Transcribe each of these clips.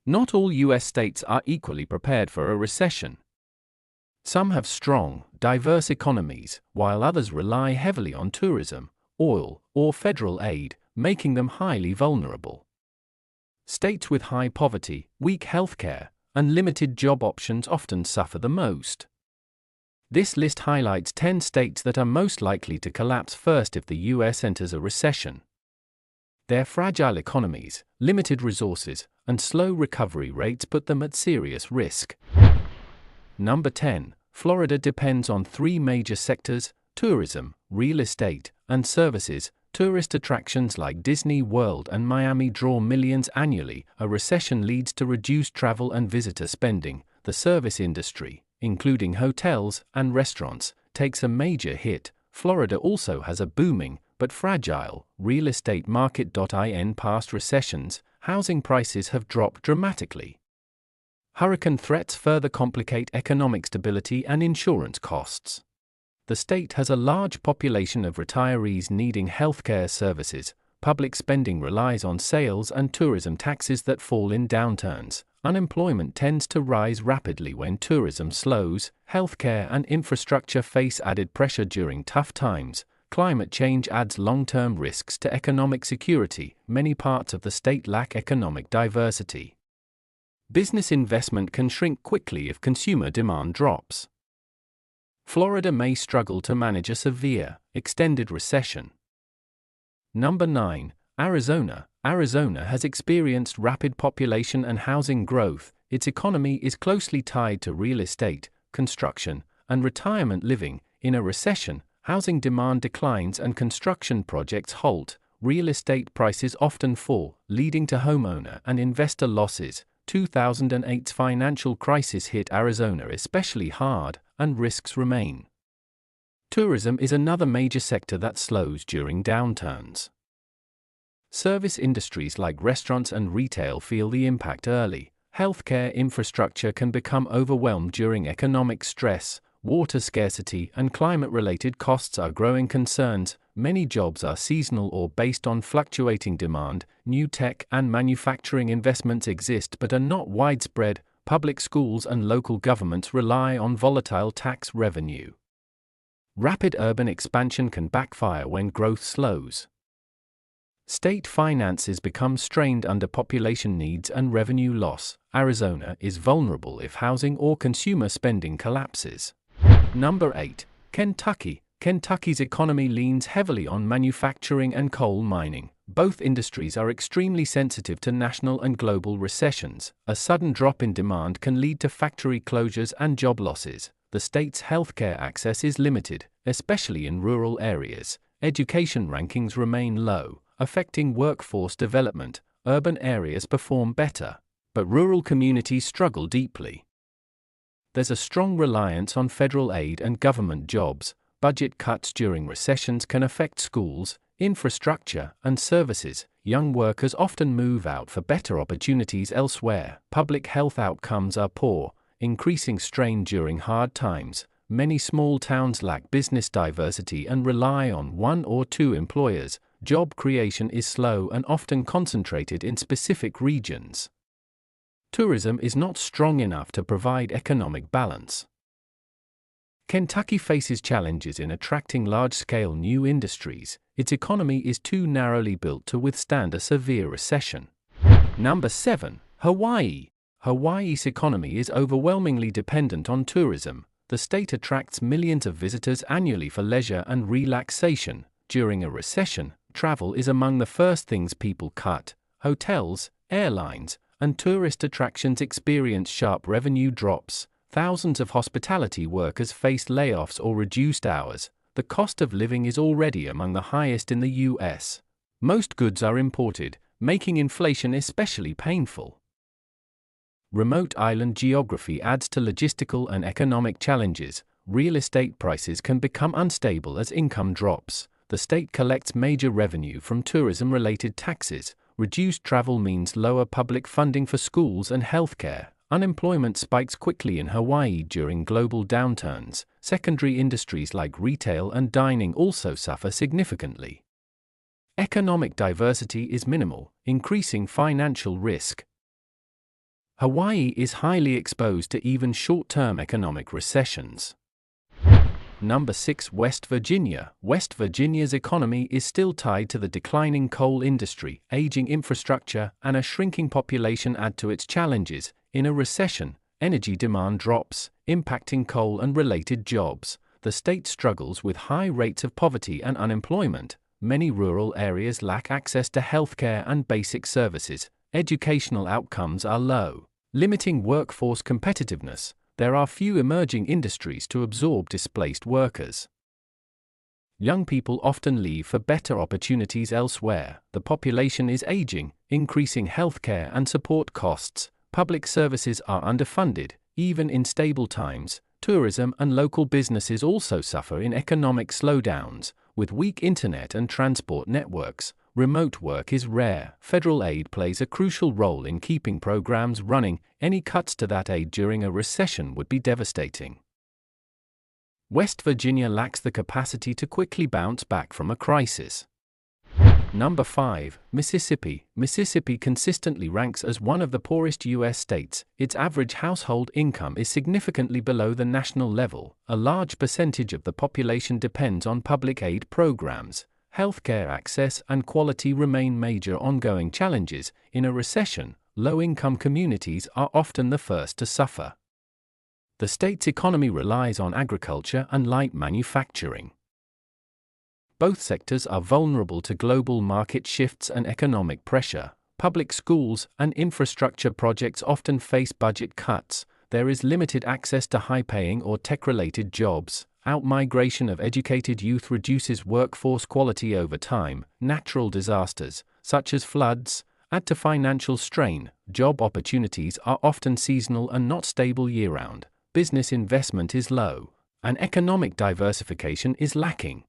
Not all U.S. states are equally prepared for a recession. Some have strong, diverse economies, while others rely heavily on tourism, oil, or federal aid, making them highly vulnerable. States with high poverty, weak healthcare, and limited job options often suffer the most. This list highlights 10 states that are most likely to collapse first if the U.S. enters a recession. Their fragile economies, limited resources, and slow recovery rates put them at serious risk. Number 10. Florida depends on three major sectors: tourism, real estate, and services. Tourist attractions like Disney World and Miami draw millions annually. A recession leads to reduced travel and visitor spending. The service industry, including hotels and restaurants, takes a major hit. Florida also has a booming, but fragile, real estate market. In past recessions, housing prices have dropped dramatically. Hurricane threats further complicate economic stability and insurance costs. The state has a large population of retirees needing healthcare services. Public spending relies on sales and tourism taxes that fall in downturns. Unemployment tends to rise rapidly when tourism slows. Healthcare and infrastructure face added pressure during tough times. Climate change adds long-term risks to economic security. Many parts of the state lack economic diversity. Business investment can shrink quickly if consumer demand drops. Florida may struggle to manage a severe, extended recession. Number 9. Arizona. Arizona has experienced rapid population and housing growth. Its economy is closely tied to real estate, construction, and retirement living. In a recession, housing demand declines and construction projects halt. Real estate prices often fall, leading to homeowner and investor losses. 2008's financial crisis hit Arizona especially hard, and risks remain. Tourism is another major sector that slows during downturns. Service industries like restaurants and retail feel the impact early. Healthcare infrastructure can become overwhelmed during economic stress. Water scarcity and climate-related costs are growing concerns. Many jobs are seasonal or based on fluctuating demand. New tech and manufacturing investments exist but are not widespread. Public schools and local governments rely on volatile tax revenue. Rapid urban expansion can backfire when growth slows. State finances become strained under population needs and revenue loss. Arizona is vulnerable if housing or consumer spending collapses. Number 8. Kentucky. Kentucky's economy leans heavily on manufacturing and coal mining. Both industries are extremely sensitive to national and global recessions. A sudden drop in demand can lead to factory closures and job losses. The state's healthcare access is limited, especially in rural areas. Education rankings remain low, affecting workforce development. Urban areas perform better, but rural communities struggle deeply. There's a strong reliance on federal aid and government jobs. Budget cuts during recessions can affect schools, infrastructure, and services. Young workers often move out for better opportunities elsewhere. Public health outcomes are poor, increasing strain during hard times. Many small towns lack business diversity and rely on one or two employers. Job creation is slow and often concentrated in specific regions. Tourism is not strong enough to provide economic balance. Kentucky faces challenges in attracting large-scale new industries. Its economy is too narrowly built to withstand a severe recession. Number 7. Hawaii. Hawaii's economy is overwhelmingly dependent on tourism. The state attracts millions of visitors annually for leisure and relaxation. During a recession, travel is among the first things people cut. Hotels, airlines, and tourist attractions experience sharp revenue drops. Thousands of hospitality workers face layoffs or reduced hours. The cost of living is already among the highest in the U.S. Most goods are imported, making inflation especially painful. Remote island geography adds to logistical and economic challenges. Real estate prices can become unstable as income drops. The state collects major revenue from tourism-related taxes. Reduced travel means lower public funding for schools and healthcare. Unemployment spikes quickly in Hawaii during global downturns. Secondary industries like retail and dining also suffer significantly. Economic diversity is minimal, increasing financial risk. Hawaii is highly exposed to even short-term economic recessions. Number 6. West Virginia. West Virginia's economy is still tied to the declining coal industry, aging infrastructure, and a shrinking population add to its challenges. In a recession, energy demand drops, impacting coal and related jobs. The state struggles with high rates of poverty and unemployment. Many rural areas lack access to healthcare and basic services. Educational outcomes are low, limiting workforce competitiveness. There are few emerging industries to absorb displaced workers. Young people often leave for better opportunities elsewhere. The population is aging, increasing healthcare and support costs. Public services are underfunded, even in stable times. Tourism and local businesses also suffer in economic slowdowns. With weak internet and transport networks, remote work is rare. Federal aid plays a crucial role in keeping programs running. Any cuts to that aid during a recession would be devastating. West Virginia lacks the capacity to quickly bounce back from a crisis. Number 5. Mississippi. Mississippi consistently ranks as one of the poorest U.S. states. Its average household income is significantly below the national level. A large percentage of the population depends on public aid programs. Healthcare access and quality remain major ongoing challenges. In a recession, low-income communities are often the first to suffer. The state's economy relies on agriculture and light manufacturing. Both sectors are vulnerable to global market shifts and economic pressure. Public schools and infrastructure projects often face budget cuts. There is limited access to high-paying or tech-related jobs. Outmigration of educated youth reduces workforce quality over time. Natural disasters, such as floods, add to financial strain. Job opportunities are often seasonal and not stable year-round. Business investment is low, and economic diversification is lacking.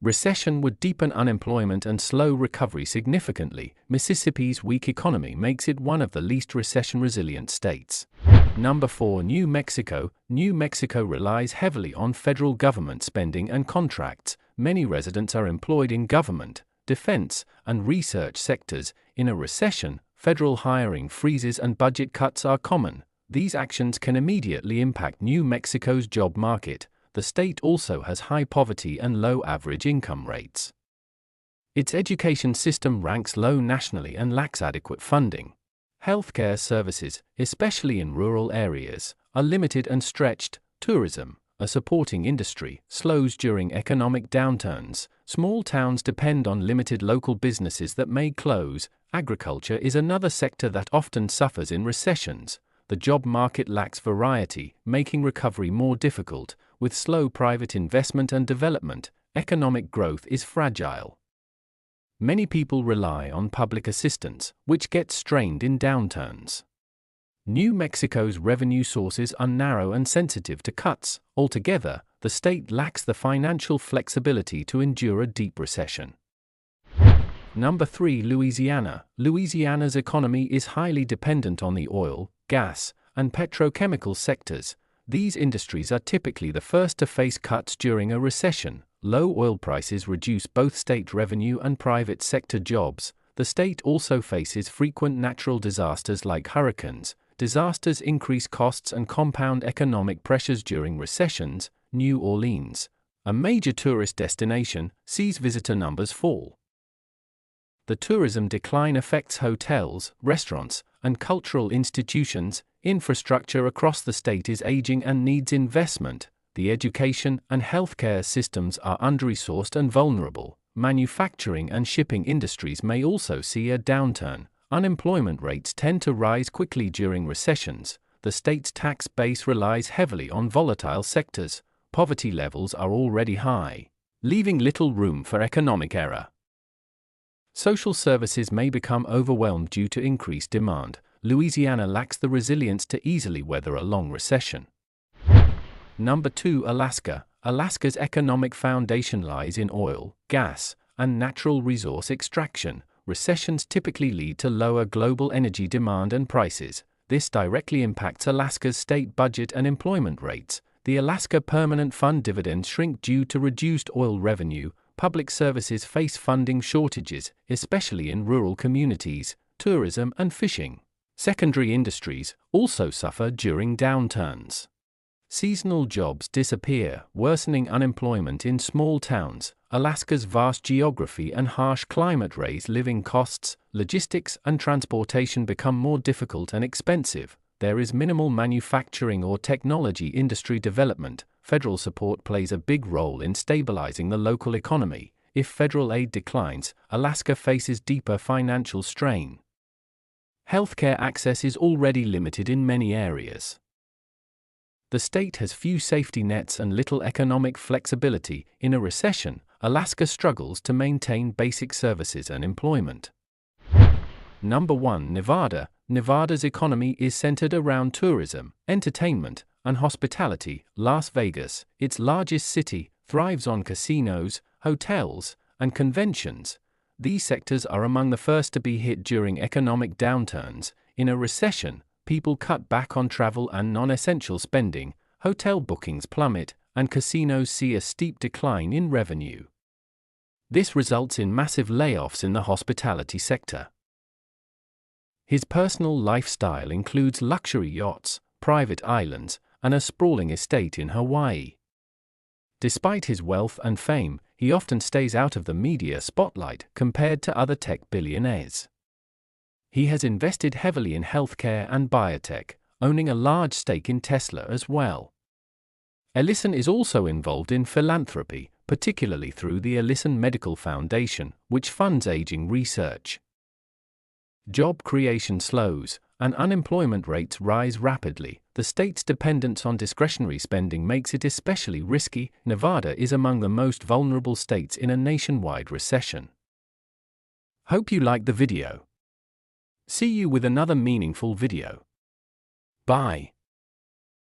Recession would deepen unemployment and slow recovery significantly. Mississippi's weak economy makes it one of the least recession-resilient states. Number 4. New Mexico. New Mexico relies heavily on federal government spending and contracts. Many residents are employed in government, defense, and research sectors. In a recession, federal hiring freezes and budget cuts are common. These actions can immediately impact New Mexico's job market. The state also has high poverty and low average income rates. Its education system ranks low nationally and lacks adequate funding. Healthcare services, especially in rural areas, are limited and stretched. Tourism, a supporting industry, slows during economic downturns. Small towns depend on limited local businesses that may close. Agriculture is another sector that often suffers in recessions. The job market lacks variety, making recovery more difficult. With slow private investment and development, economic growth is fragile. Many people rely on public assistance, which gets strained in downturns. New Mexico's revenue sources are narrow and sensitive to cuts. Altogether, the state lacks the financial flexibility to endure a deep recession. Number 3. Louisiana. Louisiana's economy is highly dependent on the oil, gas, and petrochemical sectors. These industries are typically the first to face cuts during a recession. Low oil prices reduce both state revenue and private sector jobs. The state also faces frequent natural disasters like hurricanes. Disasters increase costs and compound economic pressures during recessions. New Orleans, a major tourist destination, sees visitor numbers fall. The tourism decline affects hotels, restaurants, and cultural institutions. Infrastructure across the state is aging and needs investment. The education and healthcare systems are under-resourced and vulnerable. Manufacturing and shipping industries may also see a downturn. Unemployment rates tend to rise quickly during recessions. The state's tax base relies heavily on volatile sectors. Poverty levels are already high, leaving little room for economic error. Social services may become overwhelmed due to increased demand. Louisiana lacks the resilience to easily weather a long recession. Number 2. Alaska. Alaska's economic foundation lies in oil, gas, and natural resource extraction. Recessions typically lead to lower global energy demand and prices. This directly impacts Alaska's state budget and employment rates. The Alaska Permanent Fund dividends shrink due to reduced oil revenue. Public services face funding shortages, especially in rural communities. Tourism and fishing, Secondary industries also suffer during downturns. Seasonal jobs disappear, worsening unemployment in small towns. Alaska's vast geography and harsh climate raise living costs. Logistics and transportation become more difficult and expensive. There is minimal manufacturing or technology industry development. Federal support plays a big role in stabilizing the local economy. If federal aid declines, Alaska faces deeper financial strain. Healthcare access is already limited in many areas. The state has few safety nets and little economic flexibility. In a recession, Alaska struggles to maintain basic services and employment. Number 1. Nevada. Nevada's economy is centered around tourism, entertainment, and hospitality. Las Vegas, its largest city, thrives on casinos, hotels, and conventions. These sectors are among the first to be hit during economic downturns. In a recession, people cut back on travel and non-essential spending, hotel bookings plummet, and casinos see a steep decline in revenue. This results in massive layoffs in the hospitality sector. His personal lifestyle includes luxury yachts, private islands, and a sprawling estate in Hawaii. Despite his wealth and fame, he often stays out of the media spotlight compared to other tech billionaires. He has invested heavily in healthcare and biotech, owning a large stake in Tesla as well. Ellison is also involved in philanthropy, particularly through the Ellison Medical Foundation, which funds aging research. Job creation slows, and unemployment rates rise rapidly. The state's dependence on discretionary spending makes it especially risky. Nevada is among the most vulnerable states in a nationwide recession. Hope you liked the video. See you with another meaningful video. Bye.